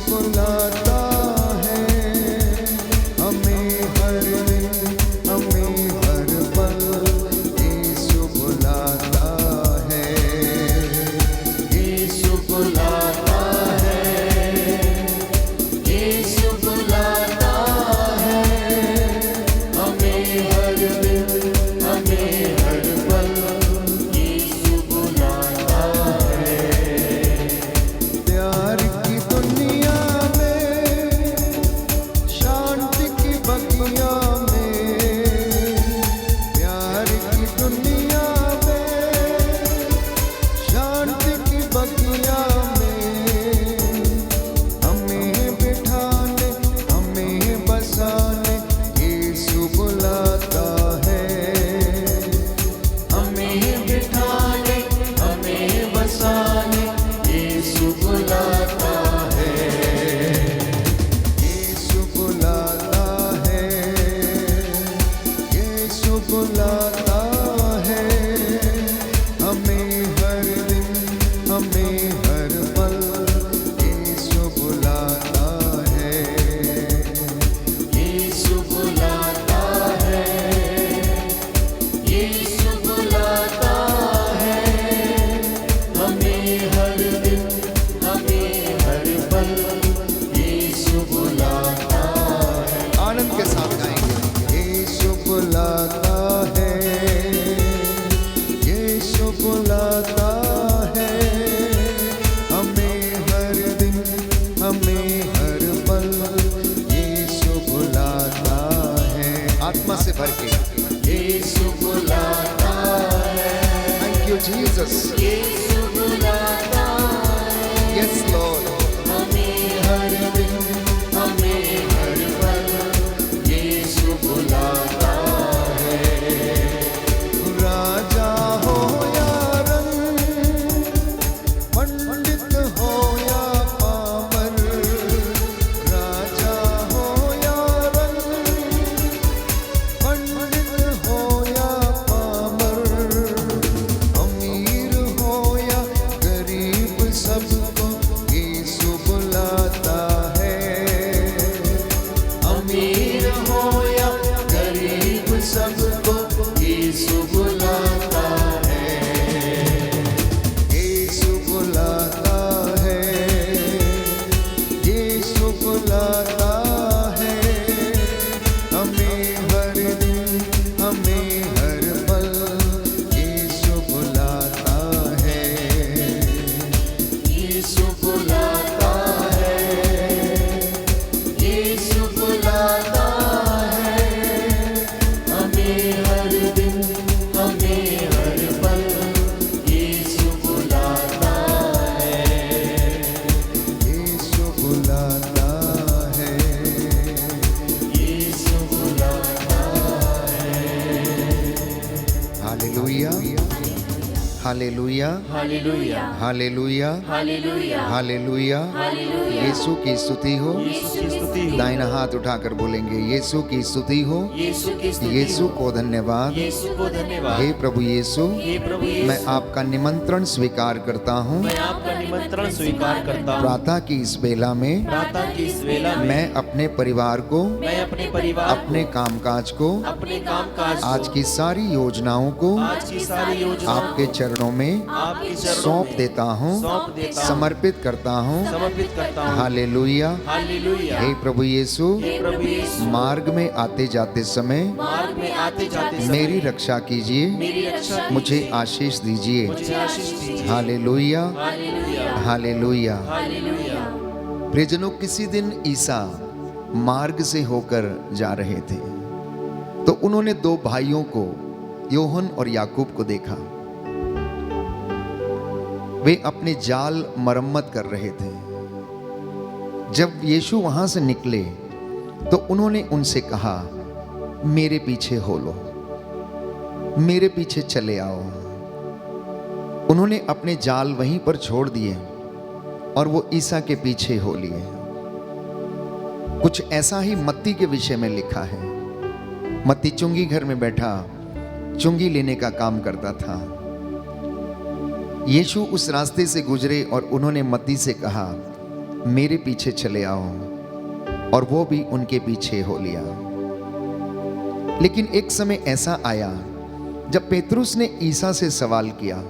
बुलाता है हमें हर दिन, हमें हर पल। यीशु बुलाता है, यीशु बुलाता है, यीशु बुलाता है हमें हर दिन, हमें हर पल। यीशु बुलाता है। प्यार की दुनिया में, शांति की बगिया में, प्यार की दुनिया में, शांति की बगिया में हमें बिठाने, हमें बसाने यीशु बुलाता है। हमें बिठाने, हमें बसाने यीशु बुलाता है। यीशु बुलाता है, यीशु बुलाता है हमें हर दिन, हमें हर पल। यीशु बुलाता है, यीशु बुलाता है, यीशु बुलाता है हमें हर दिन, हमें हर पल। यीशु बुलाता है। आनंद के साथ गाएंगे। यीशु बुलाता है, यीशु बुलाता है हमें हर दिन, हमें हर पल। यीशु बुलाता है। आत्मा से भर के यीशु बुलाता है। Thank you Jesus. यीशु बुलाता है। Yes Lord. हमें हर दिन, हमें हर पल। यीशु बुलाता है। राजा हो या रंग, पंडित हो या पामर, राजा हो या रंग, पंडित हो या पामर, अमीर हो या गरीब, सबको यीशु बुलाता है। अमीर हो या गरीब, सबको यीशु बुलाता है। यीशु बुलाता है, यीशु बुलाता है हमें हर दिन, हमें हर पल। यीशु बुलाता है, यीशु बुलाता है, यीशु बुलाता है हमें हर दिन, हमें हर पल। यीशु बुलाता है, यीशु बुलाता है, यीशु बुलाता है। हालेलुया, हालेलुया, हालेलुया, हालेलुया, हालेलुया, हालेलुया। हालेलुया। यीशु की स्तुति हो। यीशु की स्तुति हो। दाहिना हाथ उठाकर बोलेंगे यीशु की स्तुति हो। यीशु की स्तुति यीशु हो। को धन्यवाद। यीशु को धन्यवाद। हे प्रभु यीशु, हे प्रभु यीशु, मैं आपका निमंत्रण स्वीकार करता हूँ। मैं आपका निमंत्रण स्वीकार करता हूँ। प्रातः की इस बेला में प्रातः की इस वेला में मैं अपने परिवार को, मैं अपने परिवार अपने कामकाज को, अपने कामकाज को, आज की सारी योजनाओं को आज की सारी योजना आपके चरणों में आपके चरणों सौंप में देता हूँ, सौंप देता हूँ, समर्पित करता हूँ। समर्पित करता हूँ। हालेलुया। हालेलुया। हे प्रभु यीशु, हे प्रभु यीशु, मार्ग में आते जाते समय मार्ग में आते जाते समय मेरी रक्षा कीजिए, मेरी रक्षा कीजिए, मुझे आशीष दीजिए। मुझे आशीष दीजिए। हालेलुया, हालेलुया, हालेलुया। हालेलुया। प्रियजनों, किसी दिन ईसा मार्ग से होकर जा रहे थे तो उन्होंने दो भाइयों को, योहन और याकूब को देखा। वे अपने जाल मरम्मत कर रहे थे। जब यीशु वहां से निकले तो उन्होंने उनसे कहा, मेरे पीछे हो लो, मेरे पीछे चले आओ। उन्होंने अपने जाल वहीं पर छोड़ दिए और वो ईसा के पीछे हो लिए। कुछ ऐसा ही मत्ती के विषय में लिखा है। मत्ती चुंगी घर में बैठा चुंगी लेने का काम करता था। यीशु उस रास्ते से गुजरे और उन्होंने मत्ती से कहा, मेरे पीछे चले आओ, और वो भी उनके पीछे हो लिया। लेकिन एक समय ऐसा आया जब पेतरुस ने ईसा से सवाल किया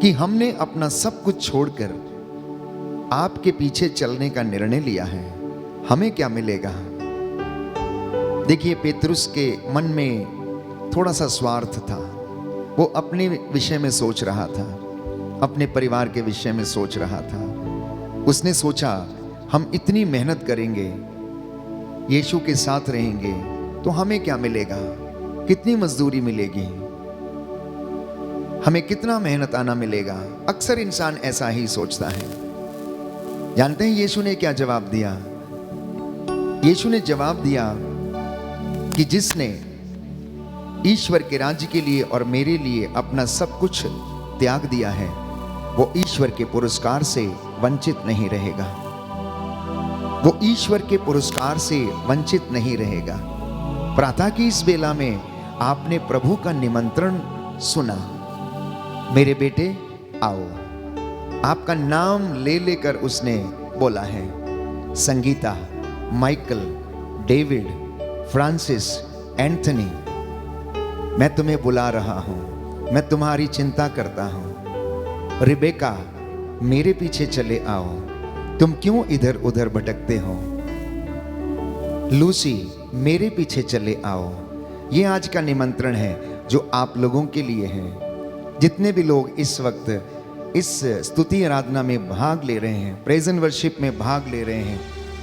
कि हमने अपना सब कुछ छोड़कर आपके पीछे चलने का निर्णय लिया है, हमें क्या मिलेगा? देखिए, पेतरुस के मन में थोड़ा सा स्वार्थ था। वो अपने विषय में सोच रहा था, अपने परिवार के विषय में सोच रहा था। उसने सोचा, हम इतनी मेहनत करेंगे, यीशु के साथ रहेंगे, तो हमें क्या मिलेगा? कितनी मजदूरी मिलेगी? हमें कितना मेहनत आना मिलेगा? अक्सर इंसान ऐसा ही सोचता है। जानते हैं यीशु ने क्या जवाब दिया? यीशु ने जवाब दिया कि जिसने ईश्वर के राज्य के लिए और मेरे लिए अपना सब कुछ त्याग दिया है, वो ईश्वर के पुरस्कार से वंचित नहीं रहेगा। वो ईश्वर के पुरस्कार से वंचित नहीं रहेगा। प्रातः की इस बेला में आपने प्रभु का निमंत्रण सुना, मेरे बेटे आओ। आपका नाम ले लेकर उसने बोला है। Sangeeta, Michael, David, Francis, Anthony, मैं तुम्हें बुला रहा हूं, मैं तुम्हारी चिंता करता हूं। रिबेका, मेरे पीछे चले आओ, तुम क्यों इधर उधर भटकते हो? लूसी, मेरे पीछे चले आओ। ये आज का निमंत्रण है जो आप लोगों के लिए है। जितने भी लोग इस वक्त इस स्तुति आराधना में भाग ले रहे हैं, प्रेज एंड वर्शिप में भाग ले रहे हैं,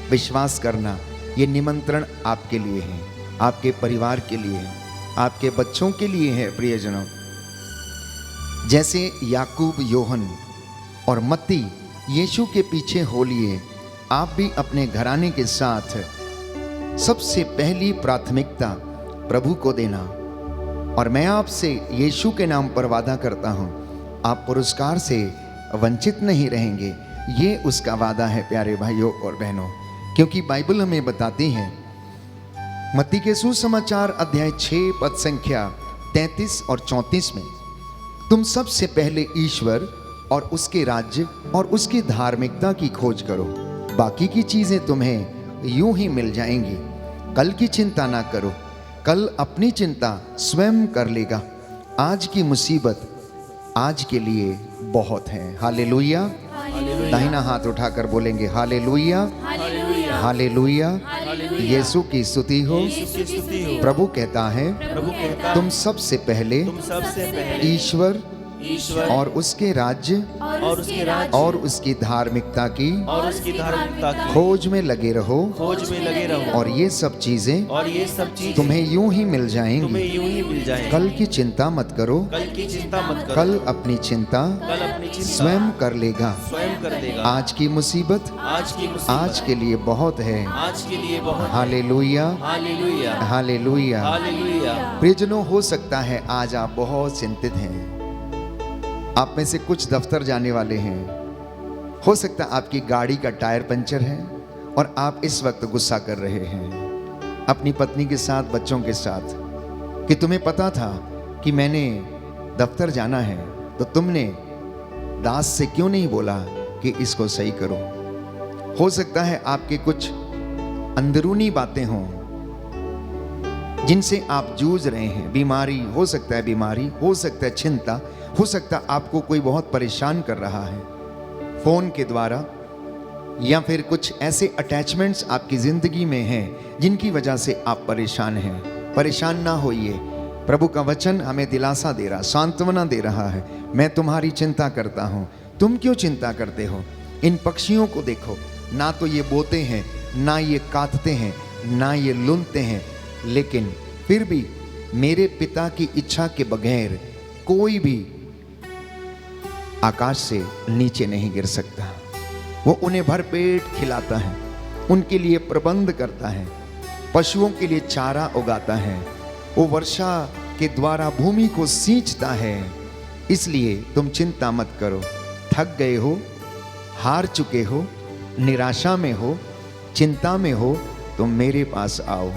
विश्वास करना, ये निमंत्रण आपके लिए है, आपके परिवार के लिए है, आपके बच्चों के लिए है। प्रियजनों, जैसे याकूब, योहन और मत्ती यीशु के पीछे हो लिए, आप भी अपने घराने के साथ सबसे पहली प्राथमिकता प्रभु को देना। और मैं आपसे यीशु के नाम पर वादा करता हूं, आप पुरस्कार से वंचित नहीं रहेंगे। ये उसका वादा है प्यारे भाइयों और बहनों, क्योंकि बाइबल हमें बताती है, मत्ती के सुसमाचार अध्याय 6 पद संख्या 33 और 34 में, तुम सबसे पहले ईश्वर और उसके राज्य और उसकी धार्मिकता की खोज करो, बाकी की चीजें तुम्हें यूं ही मिल जाएंगी। कल की चिंता ना करो, कल अपनी चिंता स्वयं कर लेगा। आज की मुसीबत आज के लिए बहुत है। हालेलुया। दाहिना हाथ उठाकर बोलेंगे हालेलुया, हालेलुया। यीशु की स्तुति हो। प्रभु कहता है, तुम सबसे पहले ईश्वर और उसके राज्य और उसकी धार्मिकता की खोज में लगे रहो, और ये सब चीजें तुम्हें यूं ही मिल जाएंगी। कल की चिंता मत करो, कल अपनी चिंता स्वयं कर लेगा। आज की मुसीबत आज के लिए बहुत है। हालेलुया, हालेलुया। प्रियजनों, हो सकता है आज आप बहुत चिंतित हैं। आप में से कुछ दफ्तर जाने वाले हैं। हो सकता है आपकी गाड़ी का टायर पंचर है और आप इस वक्त गुस्सा कर रहे हैं अपनी पत्नी के साथ, बच्चों के साथ, कि तुम्हें पता था कि मैंने दफ्तर जाना है, तो तुमने दास से क्यों नहीं बोला कि इसको सही करो। हो सकता है आपके कुछ अंदरूनी बातें हों जिनसे आप जूझ रहे हैं। बीमारी हो सकता है, बीमारी हो सकता है, चिंता हो सकता है, आपको कोई बहुत परेशान कर रहा है फोन के द्वारा, या फिर कुछ ऐसे अटैचमेंट्स आपकी जिंदगी में हैं जिनकी वजह से आप परेशान हैं। परेशान ना होइए, प्रभु का वचन हमें दिलासा दे रहा, सांत्वना दे रहा है। मैं तुम्हारी चिंता करता हूं, तुम क्यों चिंता करते हो? इन पक्षियों को देखो, ना तो ये बोते हैं, ना ये काटते हैं, ना ये लुनते हैं, लेकिन फिर भी मेरे पिता की इच्छा के बगैर कोई भी आकाश से नीचे नहीं गिर सकता। वो उन्हें भरपेट खिलाता है, उनके लिए प्रबंध करता है, पशुओं के लिए चारा उगाता है, वो वर्षा के द्वारा भूमि को सींचता है। इसलिए तुम चिंता मत करो। थक गए हो, हार चुके हो, निराशा में हो, चिंता में हो, तुम मेरे पास आओ,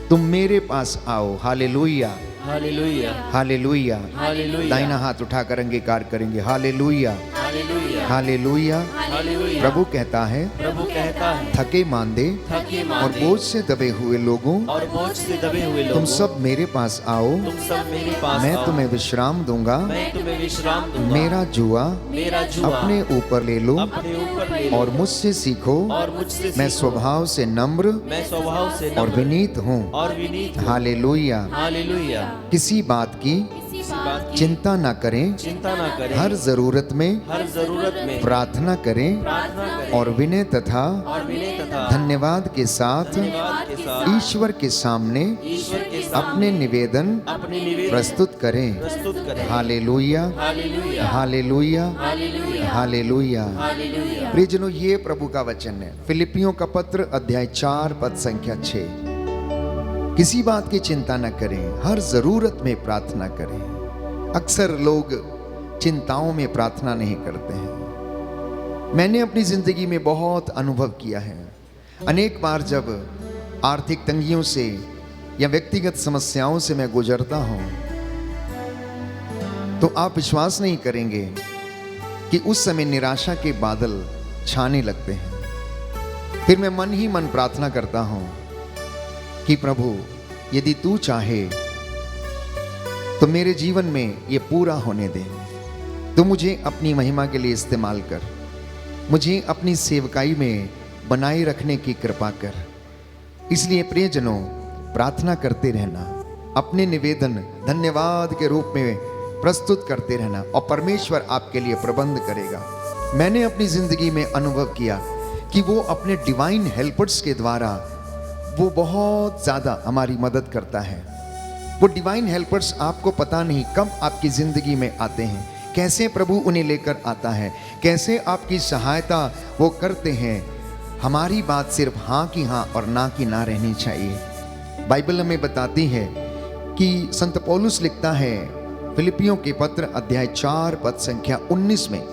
तुम मेरे पास आओ। हालेलुया, हालेलुया हालेलुया। हालेलुया दाहिना हाथ उठाकर अंगीकार करेंगे, हालेलुया हालेलुया हालेलुया। हालेलुया। प्रभु कहता है, प्रभु कहता है, थके मांदे थके और मांदे बोझ से दबे हुए लोगों, और बोझ से दबे हुए लोगों, तुम सब मेरे पास आओ, तुम सब मेरे पास मैं आओ, तुम्हें विश्राम दूंगा। मैं तुम्हें विश्राम दूंगा। मेरा जुआ मेरा जुआ अपने ऊपर ले लो अपने ऊपर ले लो और मुझसे सीखो, और मुझसे मैं सीखो। स्वभाव से नम्र मैं स्वभाव से और नम्र विनीत हूँ। और विनीत हूँ। हालेलुया। हालेलुया। किसी बात की किसी बात की चिंता न करें, चिंता ना करें, हर जरूरत में हर जरूरत में प्रार्थना करें प्रार्थना करें और विनय तथा और विनय तथा धन्यवाद के साथ धन्यवाद के साथ ईश्वर के सामने ईश्वर के सामने अपने निवेदन अपने निवेदन प्रस्तुत करें। प्रस्तुत करें। हालेलुया हालेलुया हालेलुया हालेलुया हालेलुया। हालेलुया। प्रियजनों, ये प्रभु का वचन है। फिलिपियों का पत्र अध्याय 4 पद संख्या 6। किसी बात की चिंता न करें, हर जरूरत में प्रार्थना करें। अक्सर लोग चिंताओं में प्रार्थना नहीं करते हैं। मैंने अपनी जिंदगी में बहुत अनुभव किया है। अनेक बार जब आर्थिक तंगियों से या व्यक्तिगत समस्याओं से मैं गुजरता हूं, तो आप विश्वास नहीं करेंगे कि उस समय निराशा के बादल छाने लगते हैं। फिर मैं मन ही मन प्रार्थना करता हूं कि प्रभु, यदि तू चाहे तो मेरे जीवन में ये पूरा होने दे। तू मुझे अपनी महिमा के लिए इस्तेमाल कर, मुझे अपनी सेवकाई में बनाए रखने की कृपा कर। इसलिए प्रियजनों, प्रार्थना करते रहना, अपने निवेदन धन्यवाद के रूप में प्रस्तुत करते रहना और परमेश्वर आपके लिए प्रबंध करेगा। मैंने अपनी जिंदगी में अनुभव किया कि वो अपने डिवाइन हेल्पर्स के द्वारा वो बहुत ज़्यादा हमारी मदद करता है। वो डिवाइन हेल्पर्स आपको पता नहीं कब आपकी ज़िंदगी में आते हैं, कैसे प्रभु उन्हें लेकर आता है, कैसे आपकी सहायता वो करते हैं। हमारी बात सिर्फ हाँ की हाँ और ना की ना रहनी चाहिए। बाइबल हमें बताती है कि संत पौलुस लिखता है फिलिपियों के पत्र अध्याय 4 पद संख्या 19 में,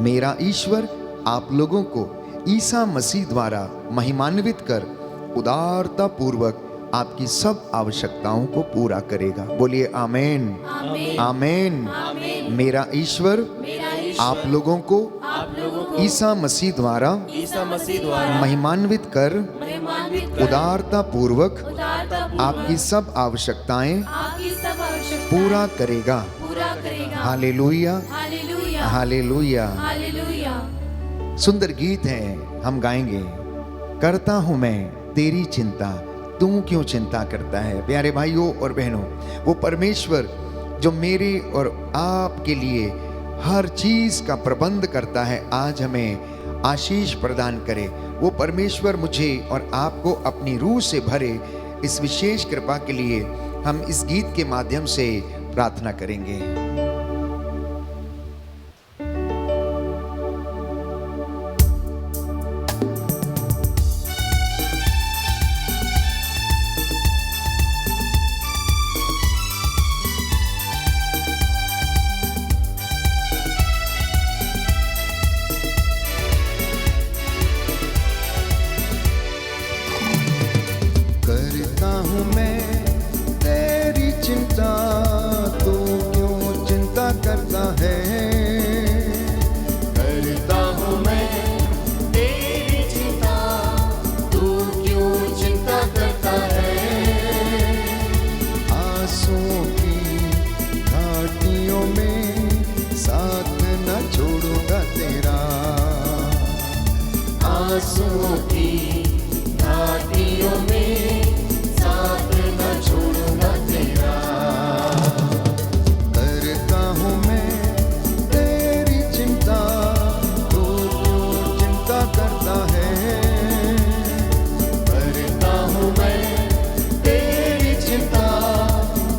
मेरा ईश्वर आप लोगों को ईसा मसीह द्वारा महिमान्वित कर उदारता पूर्वक आपकी सब आवश्यकताओं को पूरा करेगा। बोलिए आमेन आमेन। मेरा ईश्वर आप लोगों को ईसा मसीह द्वारा महिमान्वित कर उदारता पूर्वक आपकी सब आवश्यकताएं पूरा करेगा। Hallelujah hallelujah. सुंदर गीत है, हम गाएंगे। करता हूं मैं तेरी चिंता, तू क्यों चिंता करता है। प्यारे भाइयों और बहनों, वो परमेश्वर जो मेरे और आपके लिए हर चीज का प्रबंध करता है, आज हमें आशीष प्रदान करे। वो परमेश्वर मुझे और आपको अपनी रूह से भरे। इस विशेष कृपा के लिए हम इस गीत के माध्यम से प्रार्थना करेंगे। करता हूँ मैं तेरी चिंता, तू क्यों चिंता करता है। करता हूँ मैं तेरी चिंता, तू क्यों चिंता करता है। आंसुओं की घाटियों में साथ न छोड़ूंगा तेरा। आंसुओं की घाटियों में साथ न छोड़ूंगा तेरा। करता हूँ मैं तेरी चिंता, तू क्यों चिंता करता है। करता हूँ मैं तेरी चिंता,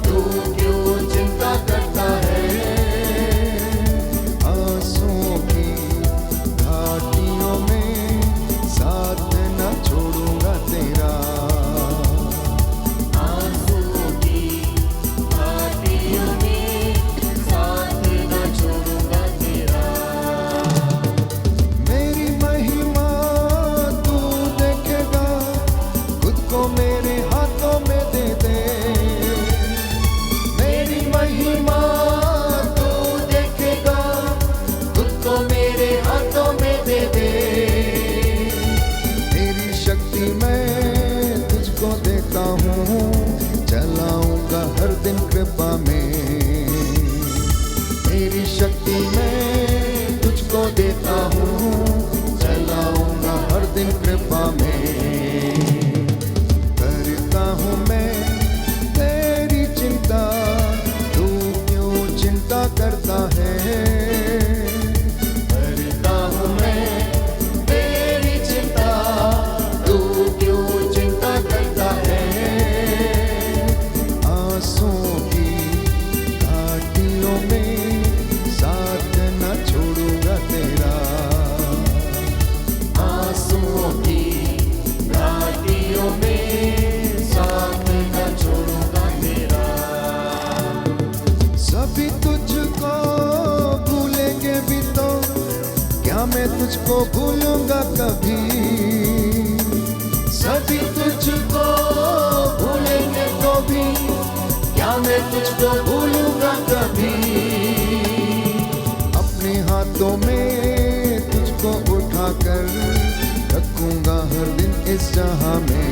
तू क्यों चिंता करता है। आंसुओं की घाटियों में साथ न छोड़ूंगा तेरा। कृपा में। करता हूँ मैं तेरी चिंता, तू क्यों चिंता करता है। करता हूँ मैं तेरी चिंता, तू क्यों चिंता करता है। आंसुओं की घाटियों में साथ न छोड़ूंगा तेरा। आंसुओं की घाटियों में साथ न छोड़ूंगा तेरा। सभी तुझको भूलेंगे भी तो क्या मैं तुझको भूलूंगा कभी। सभी तुझको भूलेंगे तो भी क्या मैं तुझको भूलूंगा कभी। अपने हाथों में तुझको उठाकर रखूंगा हर दिन इस जहां में।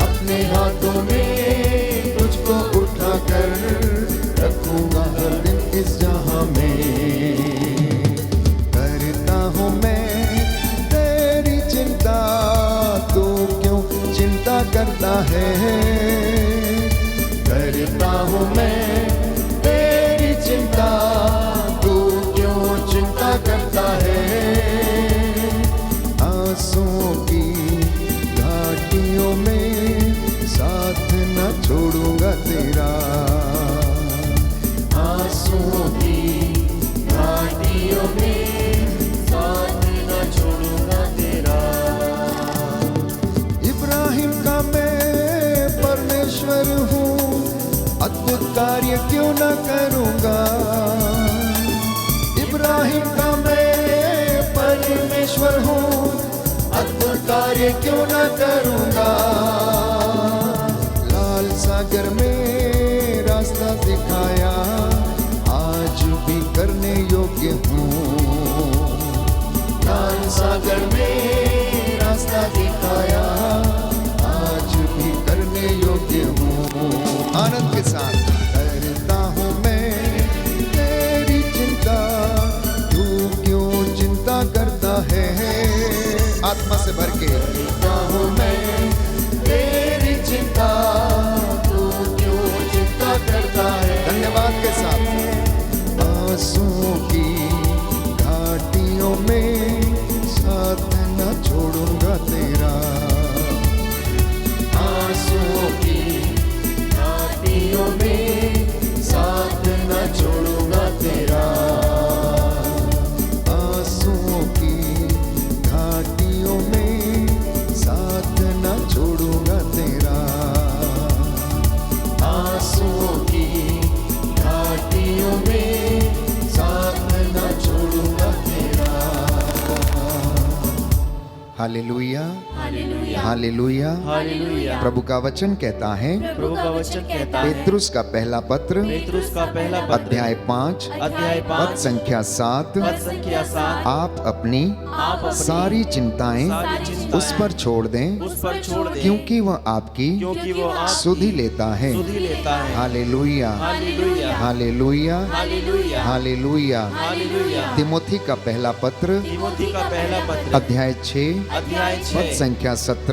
अपने हाथों में तुझको उठाकर रखूंगा हर दिन इस जहां में। करता हूँ मैं तेरी चिंता, तू क्यों चिंता करता है। करता हूँ मैं तेरी चिंता, तू क्यों चिंता करता है। आंसुओं की घाटियों में साथ न छोड़ूंगा तेरा। आंसुओं की घाटियों में साथ न छोड़ूंगा तेरा। इब्राहिम का मैं परमेश्वर हूँ, अद्भुत कार्य क्यों न करूँगा। इब्राहिम का मैं परमेश्वर हूँ, अद्भुत कार्य क्यों न करूँगा। लाल सागर में रास्ता दिखाया, आज भी करने योग्य हूँ। लाल सागर में रास्ता दिखाया, आज भी करने योग्य हूँ। आनंद के साथ करता हूँ मैं तेरी चिंता, तू क्यों चिंता करता है। आत्मा से भर के करता हूँ मैं तेरी चिंता, तू क्यों चिंता करता है। धन्यवाद के साथ आंसुओं की घाटियों में साथ न छोड़ूंगा तेरा। आंसुओं की घाटियों में साथ न छोड़ूंगा तेरा। आंसुओं की घाटियों में साथ न छोड़ूंगा तेरा। आंसुओं की घाटियों में साथ न छोड़ूंगा तेरा। हालेलुया, हालेलुया हालेलुया। हालेलुया। प्रभु का वचन कहता है, प्रभु का वचन कहता है, पेतरुस का पहला पत्र पेतरुस का पहला पत्र अध्याय 5 अध्याय पद 5 संख्या 7, पद संख्या 7। आप अपनी आप अपनी सारी चिंताएं सारी चिंताएं उस पर छोड़ दें, उस पर छोड़ दें, क्योंकि वह आपकी क्योंकि वो आपकी सुधि लेता है। सुधि लेता है। हालेलुया, हालेलुया हालेलुया, हालेलुया हालेलुया। हालेलुया। तिमोथी का पहला पत्र तिमोथी का पहला पत्र अध्याय 6 अध्याय पद 6 संख्या 17।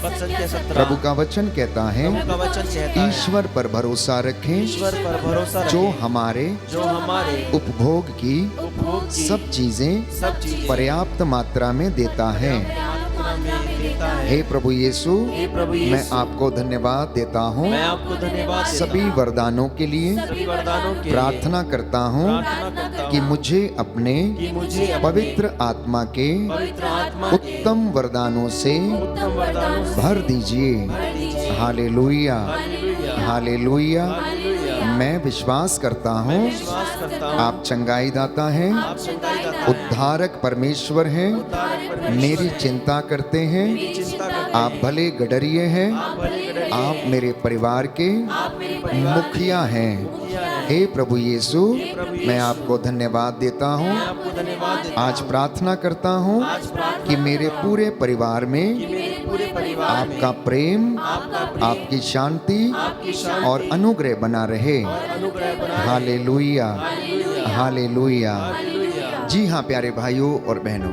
पद संख्या 17। प्रभु का वचन कहता है, प्रभु का वचन कहता है, ईश्वर पर भरोसा रखें ईश्वर पर भरोसा जो रखें, हमारे जो हमारे उपभोग की उपभोग की सब चीजें सब चीजें पर्याप्त मात्रा में देता है। मात्रा में देता है। हे प्रभु यीशु, हे प्रभु यीशु, मैं आपको धन्यवाद देता हूँ मैं आपको धन्यवाद देता सभी हूँ। वरदानों के लिए। सभी वरदानों के प्रार्थना करता हूँ प्रार्थना करता कि हूँ मुझे अपने कि मुझे अपने पवित्र आत्मा के पवित्र आत्मा के उत्तम वरदानों से उत्तम वरदानों से भर दीजिए। भर दीजिए। हालेलुया, हालेलुया हालेलुया। हालेलुया। मैं विश्वास करता मैं हूँ विश्वास करता हूँ आप चंगाई दाता हैं, आप चंगाई दाता हैं, उद्धारक परमेश्वर हैं, उद्धारक परमेश्वर मेरी हैं, चिंता करते हैं। मेरी चिंता करते आप हैं, भले गडरिए हैं, आप भले गडरिए आप हैं, मेरे परिवार के आप मेरे परिवार के मुखिया हैं। मुखिया हैं। हे प्रभु यीशु, प्रभु मैं यीशु, आपको धन्यवाद देता हूँ। मैं आपको धन्यवाद देता आज हूँ। प्रार्थना करता हूँ आज प्रार्थना कि मेरे करता हूँ पूरे परिवार कि में मेरे पूरे परिवार में आपका प्रेम, आपका प्रेम, आपकी शांति आपकी शांति और अनुग्रह बना रहे। और अनुग्रह बना रहे। हालेलुया, हालेलुया हालेलुया। हालेलुया। जी हाँ प्यारे भाइयों और बहनों,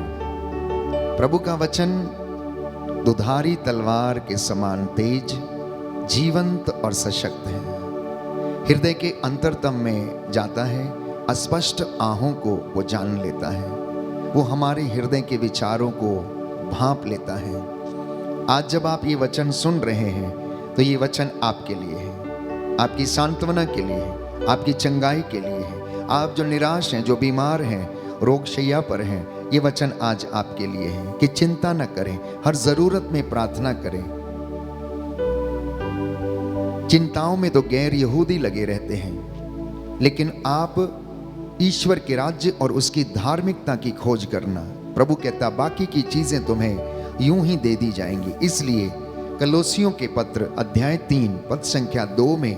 प्रभु का वचन दुधारी तलवार के समान तेज, जीवंत और सशक्त है। हृदय के अंतरतम में जाता है, अस्पष्ट आहों को वो जान लेता है। वो हमारे हृदय के विचारों को भांप लेता है। आज जब आप ये वचन सुन रहे हैं तो ये वचन आपके लिए है, आपकी सांत्वना के लिए है, आपकी चंगाई के लिए है। आप जो निराश हैं, जो बीमार हैं, रोग शैया पर हैं, ये वचन आज आपके लिए है कि चिंता न करें, हर जरूरत में प्रार्थना करें। चिंताओं में तो गैर यहूदी लगे रहते हैं, लेकिन आप ईश्वर के राज्य और उसकी धार्मिकता की खोज करना। प्रभु कहता बाकी की चीजें तुम्हें यूं ही दे दी जाएंगी। इसलिए कलोसियों के पत्र अध्याय 3 पद संख्या 2 में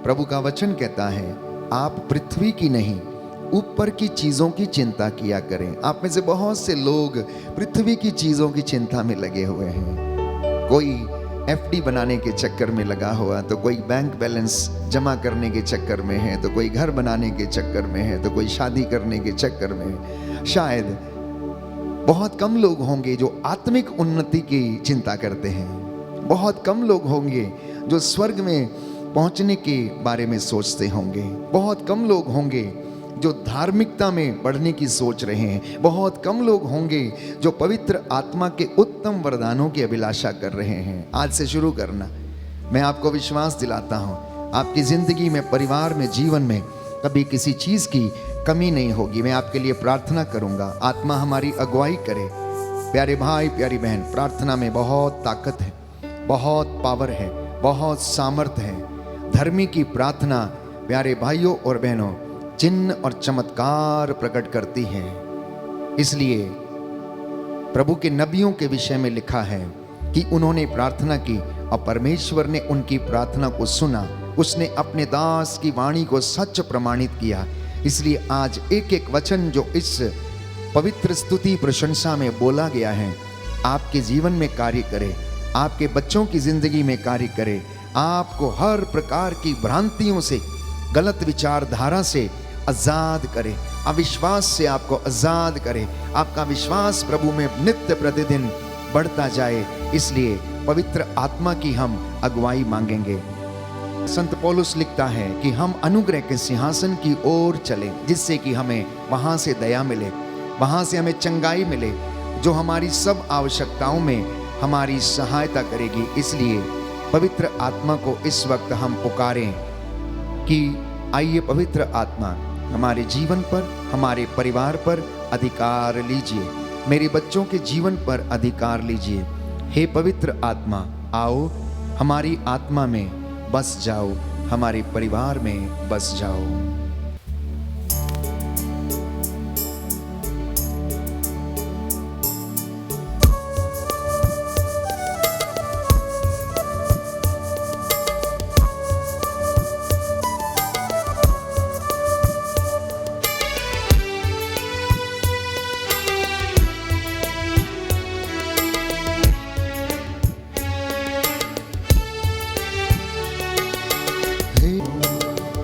प्रभु का वचन कहता है, आप पृथ्वी की नहीं ऊपर की चीजों की चिंता किया करें। आप में से बहुत से लोग पृथ्वी की चीजों की चिंता में लगे हुए हैं। कोई एफडी बनाने के चक्कर में लगा हुआ, तो कोई बैंक बैलेंस जमा करने के चक्कर में है, तो कोई घर बनाने के चक्कर में है, तो कोई शादी करने के चक्कर में है। शायद बहुत कम लोग होंगे जो आत्मिक उन्नति की चिंता करते हैं। बहुत कम लोग होंगे जो स्वर्ग में पहुंचने के बारे में सोचते होंगे। बहुत कम लोग होंगे जो धार्मिकता में बढ़ने की सोच रहे हैं। बहुत कम लोग होंगे जो पवित्र आत्मा के उत्तम वरदानों की अभिलाषा कर रहे हैं। आज से शुरू करना। मैं आपको विश्वास दिलाता हूं, आपकी जिंदगी में, परिवार में, जीवन में कभी किसी चीज की कमी नहीं होगी। मैं आपके लिए प्रार्थना करूंगा, आत्मा हमारी अगुवाई करे। प्यारे भाई, प्यारी बहन, प्रार्थना में बहुत ताकत है, बहुत पावर है, बहुत सामर्थ्य है। धर्मी की प्रार्थना प्यारे भाइयों और बहनों चिन्ह और चमत्कार प्रकट करती है। इसलिए प्रभु के नबियों के विषय में लिखा है कि उन्होंने प्रार्थना की और परमेश्वर ने उनकी प्रार्थना को सुना। उसने अपने दास की वाणी को सच प्रमाणित किया। इसलिए आज एक एक वचन जो इस पवित्र स्तुति प्रशंसा में बोला गया है, आपके जीवन में कार्य करे, आपके बच्चों की जिंदगी में कार्य करे, आपको हर प्रकार की भ्रांतियों से, गलत विचारधारा से आजाद करे, अविश्वास से आपको आजाद करे। आपका विश्वास प्रभु में नित्य प्रतिदिन बढ़ता जाए। इसलिए पवित्र आत्मा की हम अगुवाई मांगेंगे। संत पौलुस लिखता है कि हम अनुग्रह के सिंहासन की ओर चलें, जिससे कि हमें वहां से दया मिले, वहां से हमें चंगाई मिले, जो हमारी सब आवश्यकताओं में हमारी सहायता करेगी। इसलिए पवित्र आत्मा को इस वक्त हम पुकारें कि आइए पवित्र आत्मा हमारे जीवन पर, हमारे परिवार पर अधिकार लीजिए, मेरे बच्चों के जीवन पर अधिकार लीजिए। हे पवित्र आत्मा, आओ हमारी आत्मा में बस जाओ, हमारे परिवार में बस जाओ।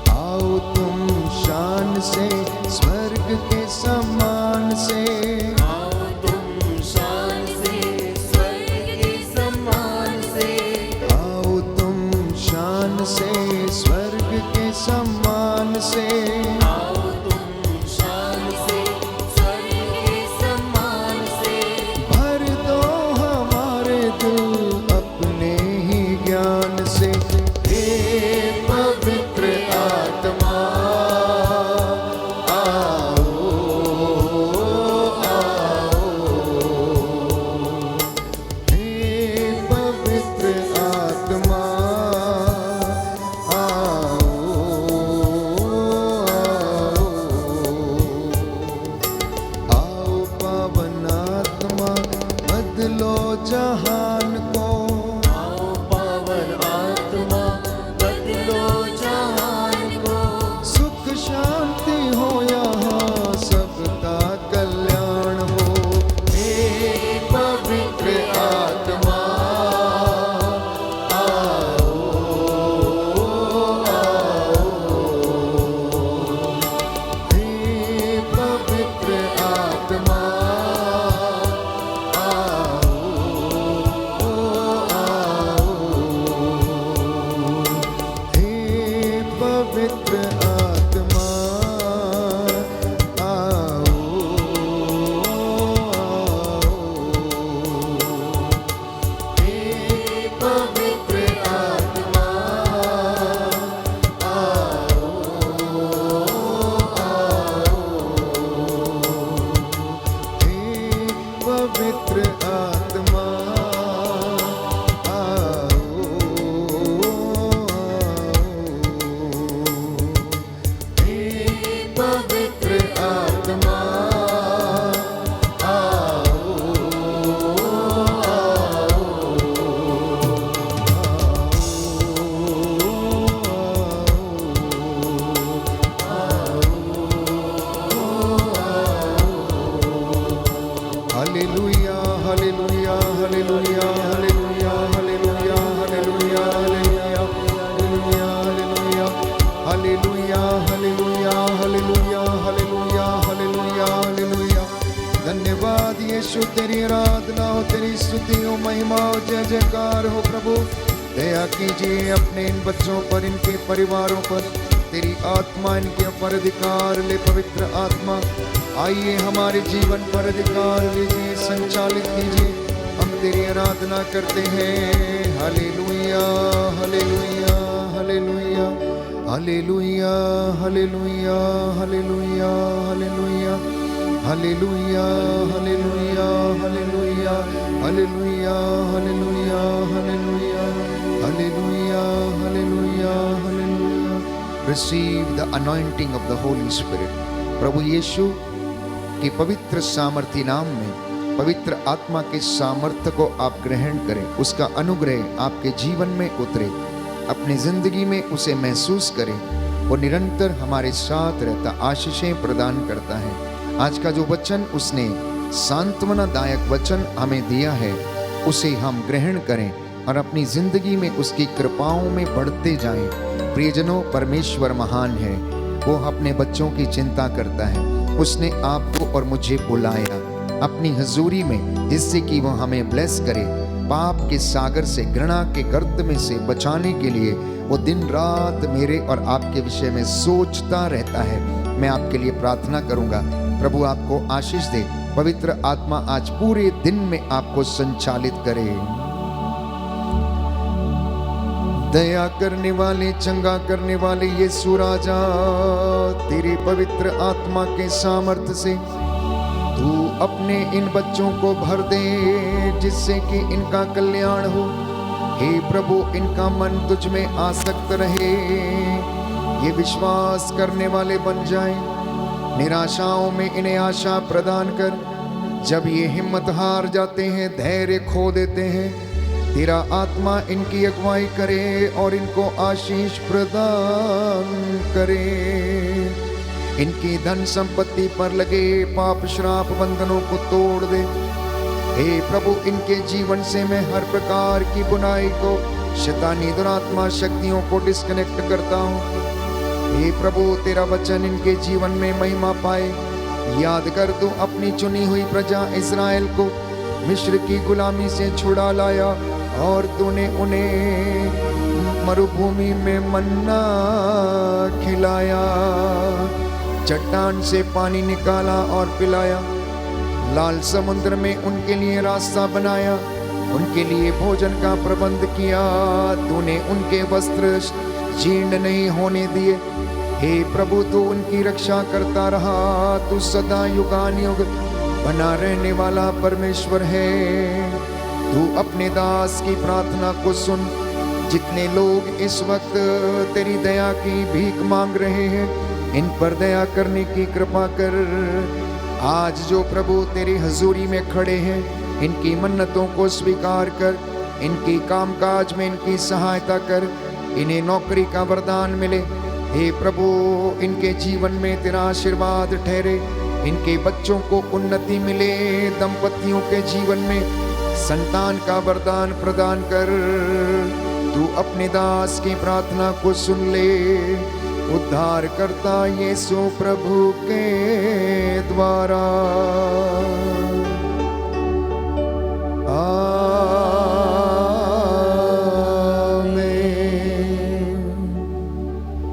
आओ तुम शान से, स्वर्ग के समान से, आओ तुम शान से, स्वर्ग के समान से, आओ तुम शान से, स्वर्ग के समान से, आओ तुम शान से, स्वर्ग के समान से, भर दो हमारे दिल अपने ही ज्ञान से। हे पवित्र आत्मा, आओ, आओ। हे पवित्र आत्मा, आओ, आओ। आओ पावन आत्मा, बदलो जहान को। आओ पावन आत्मा, बदलो जहान को, सुख शांति हो यहाँ, सबका कल्याण हो। हे पवित्र आत्मा, आओ, आओ। हे पवित्र आत्मा, आओ, आत्मा आओ, हे पवित्र आत्मा हालेलुया हालेलुया हालेलुया हालेलुया हालेलुया हालेलुया हालेलुया हालेलुया हालेलुया हालेलुया हालेलुया हालेलुया हालेलुया। धन्यवाद यीशु, तेरी आराधना हो, तेरी स्तुति हो, महिमा हो, जय जयकार हो। प्रभु दया कीजिए अपने इन बच्चों पर, इनके परिवारों पर, तेरी आत्मा इनके ऊपर अधिकार ले। पवित्र आत्मा आइए हमारे जीवन पर अधिकार लीजिए, संचालित कीजिए। हम तेरी आराधना करते हैं। हालेलुया हालेलुया हालेलुया हालेलुया हालेलुया हालेलुया हालेलुया हालेलुया हालेलुया हालेलुया हालेलुया हालेलुया हालेलुया हालेलुया हालेलुया hallelujah. Receive the anointing of the Holy Spirit। प्रभु यीशु के पवित्र सामर्थी नाम में पवित्र आत्मा के सामर्थ्य को आप ग्रहण करें। उसका अनुग्रह आपके जीवन में उतरे, अपनी जिंदगी में उसे महसूस करें। वो निरंतर हमारे साथ रहता, आशीषें प्रदान करता है। आज का जो वचन उसने सांत्वनादायक वचन हमें दिया है, उसे हम ग्रहण करें और अपनी जिंदगी में उसकी कृपाओं में बढ़ते जाएं। प्रियजनों, परमेश्वर महान है। वो अपने बच्चों की चिंता करता है। उसने आपको और मुझे बुलाया अपनी हजूरी में, जिससे कि वो हमें ब्लेस करे। पाप के सागर से, घृणा के गर्त में से बचाने के लिए वो दिन रात मेरे और आपके विषय में सोचता रहता है। मैं आपके लिए प्रार्थना करूंगा, प्रभु आपको आशीष दे। पवित्र आत्मा आज पूरे दिन में आपको संचालित करे। दया करने वाले, चंगा करने वाले यीशु राजा, तेरी पवित्र आत्मा के सामर्थ्य से तू अपने इन बच्चों को भर दे, जिससे कि इनका कल्याण हो। हे प्रभु, इनका मन तुझ में आसक्त रहे, ये विश्वास करने वाले बन जाएं। निराशाओं में इन्हें आशा प्रदान कर। जब ये हिम्मत हार जाते हैं, धैर्य खो देते हैं, तेरा आत्मा इनकी अगुवाई करे और इनको आशीष प्रदान करे। इनकी धन संपत्ति पर लगे पाप श्राप बंधनों को तोड़ दे। हे प्रभु, इनके जीवन से मैं हर प्रकार की बुराई को, शैतानी दुरात्मा शक्तियों को डिस्कनेक्ट करता हूँ। हे प्रभु, तेरा वचन इनके जीवन में महिमा पाए। याद कर, तू अपनी चुनी हुई प्रजा इस्राएल को मिस्र की गुलामी से छुड़ा लाया और तूने उन्हें मरुभूमि में मन्ना खिलाया, चट्टान से पानी निकाला और पिलाया, लाल समुद्र में उनके लिए रास्ता बनाया, उनके लिए भोजन का प्रबंध किया। तूने उनके वस्त्र जीर्ण नहीं होने दिए। हे प्रभु, तू उनकी रक्षा करता रहा। तू सदा युगानुयुग बना रहने वाला परमेश्वर है। तू अपने दास की प्रार्थना को सुन। जितने लोग इस वक्त तेरी दया की भीख मांग रहे हैं, इन पर दया करने की कृपा कर। आज जो प्रभु तेरी हजूरी में खड़े हैं, इनकी मन्नतों को स्वीकार कर। इनकी कामकाज में इनकी सहायता कर। इन्हें नौकरी का वरदान मिले। हे प्रभु, इनके जीवन में तेरा आशीर्वाद ठहरे। इनके बच्चों को उन्नति मिले। दंपतियों के जीवन में संतान का वरदान प्रदान कर। तू अपने दास की प्रार्थना को सुन ले। उद्धार करता यीशु प्रभु के द्वारा।